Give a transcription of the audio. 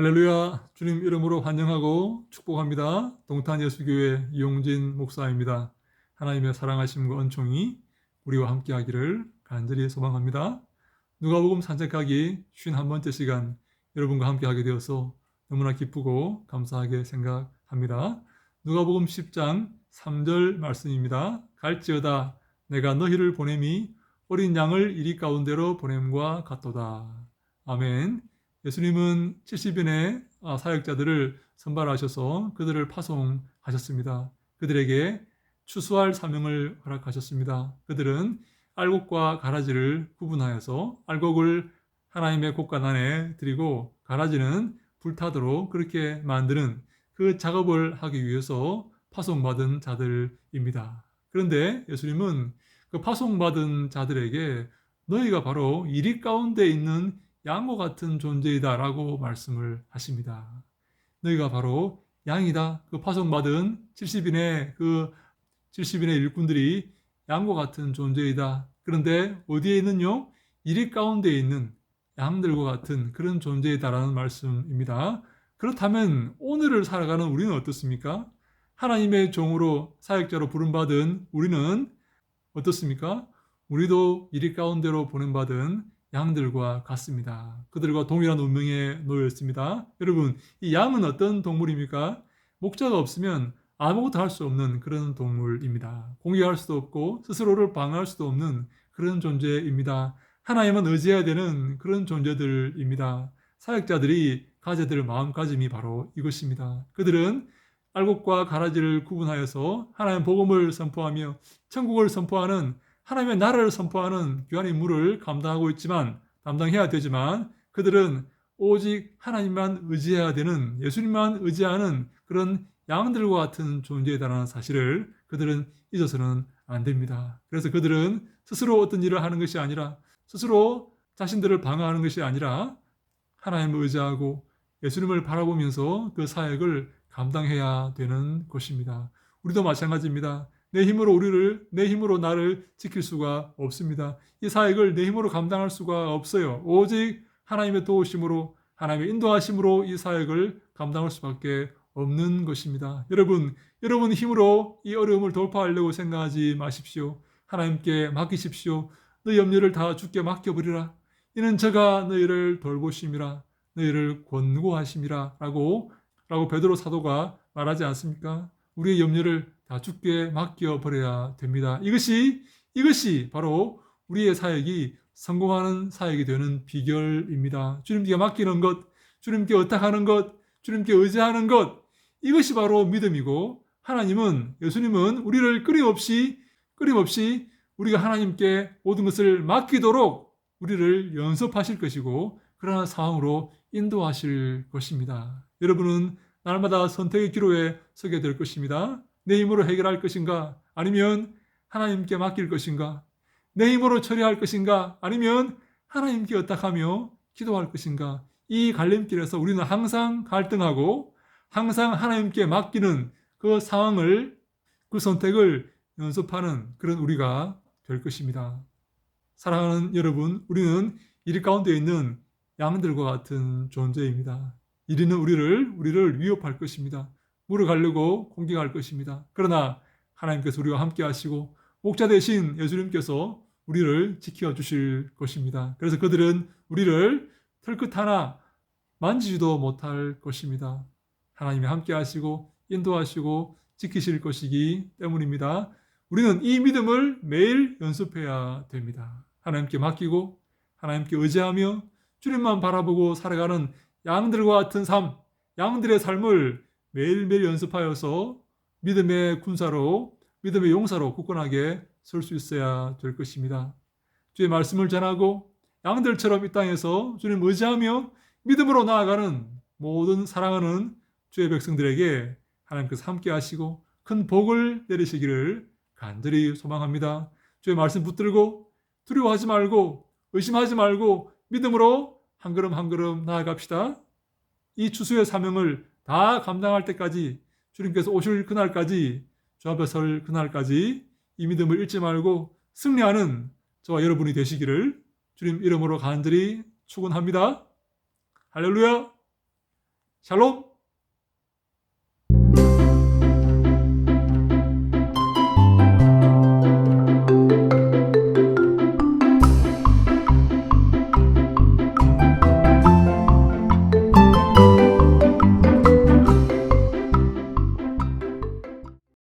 할렐루야. 주님 이름으로 환영하고 축복합니다. 동탄예수교회 이용진 목사입니다. 하나님의 사랑하심과 은총이 우리와 함께하기를 간절히 소망합니다. 누가복음 산책하기 51번째 시간 여러분과 함께하게 되어서 너무나 기쁘고 감사하게 생각합니다. 누가복음 10장 3절 말씀입니다. 갈지어다 내가 너희를 보냄이 어린 양을 이리 가운데로 보냄과 같도다. 아멘. 예수님은 70인의 사역자들을 선발하셔서 그들을 파송하셨습니다. 그들에게 추수할 사명을 허락하셨습니다. 그들은 알곡과 가라지를 구분하여서 알곡을 하나님의 곳간 안에 드리고 가라지는 불타도록 그렇게 만드는 그 작업을 하기 위해서 파송받은 자들입니다. 그런데 예수님은 그 파송받은 자들에게 너희가 바로 이리 가운데 있는 양과 같은 존재이다 라고 말씀을 하십니다. 너희가 바로 양이다. 그 파송받은 70인의 일꾼들이 양과 같은 존재이다. 그런데 어디에 있는요? 이리 가운데 있는 양들과 같은 그런 존재이다라는 말씀입니다. 그렇다면 오늘을 살아가는 우리는 어떻습니까? 하나님의 종으로 사역자로 부름받은 우리는 어떻습니까? 우리도 이리 가운데로 보냄받은 양들과 같습니다. 그들과 동일한 운명에 놓여 있습니다. 여러분, 이 양은 어떤 동물입니까? 목자가 없으면 아무것도 할 수 없는 그런 동물입니다. 공격할 수도 없고 스스로를 방어할 수도 없는 그런 존재입니다. 하나님은 의지해야 되는 그런 존재들입니다. 사역자들이 가져야 될 마음가짐이 바로 이것입니다. 그들은 알곡과 가라지를 구분하여서 하나님의 복음을 선포하며 천국을 선포하는 하나님의 나라를 선포하는 귀한 임무를 담당해야 되지만 그들은 오직 하나님만 의지해야 되는 예수님만 의지하는 그런 양들과 같은 존재이다라는 사실을 그들은 잊어서는 안 됩니다. 그래서 그들은 스스로 어떤 일을 하는 것이 아니라 스스로 자신들을 방어하는 것이 아니라 하나님을 의지하고 예수님을 바라보면서 그 사역을 감당해야 되는 것입니다. 우리도 마찬가지입니다. 내 힘으로 나를 지킬 수가 없습니다. 이 사역을 내 힘으로 감당할 수가 없어요. 오직 하나님의 도우심으로, 하나님의 인도하심으로 이 사역을 감당할 수밖에 없는 것입니다. 여러분 힘으로 이 어려움을 돌파하려고 생각하지 마십시오. 하나님께 맡기십시오. 너희 염려를 다 주께 맡겨버리라. 이는 저가 너희를 돌보심이라, 너희를 권고하심이라 라고 베드로 사도가 말하지 않습니까? 우리의 염려를 다 주께 맡겨버려야 됩니다. 이것이 바로 우리의 사역이 성공하는 사역이 되는 비결입니다. 주님께 맡기는 것, 주님께 의탁하는 것, 주님께 의지하는 것, 이것이 바로 믿음이고 예수님은 우리를 끊임없이 우리가 하나님께 모든 것을 맡기도록 우리를 연습하실 것이고 그러한 상황으로 인도하실 것입니다. 여러분은 날마다 선택의 기로에 서게 될 것입니다. 내 힘으로 해결할 것인가? 아니면 하나님께 맡길 것인가? 내 힘으로 처리할 것인가? 아니면 하나님께 의탁하며 기도할 것인가? 이 갈림길에서 우리는 항상 갈등하고 항상 하나님께 맡기는 그 상황을, 그 선택을 연습하는 그런 우리가 될 것입니다. 사랑하는 여러분, 우리는 이리 가운데 있는 양들과 같은 존재입니다. 이리는 우리를 위협할 것입니다. 물어가려고 공격할 것입니다. 그러나 하나님께서 우리와 함께 하시고 목자 대신 예수님께서 우리를 지켜주실 것입니다. 그래서 그들은 우리를 털끝 하나 만지지도 못할 것입니다. 하나님이 함께 하시고 인도하시고 지키실 것이기 때문입니다. 우리는 이 믿음을 매일 연습해야 됩니다. 하나님께 맡기고 하나님께 의지하며 주님만 바라보고 살아가는 양들과 같은 삶, 양들의 삶을 매일매일 연습하여서 믿음의 군사로, 믿음의 용사로 굳건하게 설 수 있어야 될 것입니다. 주의 말씀을 전하고 양들처럼 이 땅에서 주님 의지하며 믿음으로 나아가는 모든 사랑하는 주의 백성들에게 하나님께서 함께 하시고 큰 복을 내리시기를 간절히 소망합니다. 주의 말씀 붙들고 두려워하지 말고 의심하지 말고 믿음으로 한 걸음 한 걸음 나아갑시다. 이 추수의 사명을 다 감당할 때까지, 주님께서 오실 그날까지, 주 앞에 설 그날까지 이 믿음을 잃지 말고 승리하는 저와 여러분이 되시기를 주님 이름으로 간절히 축원합니다. 할렐루야. 샬롬!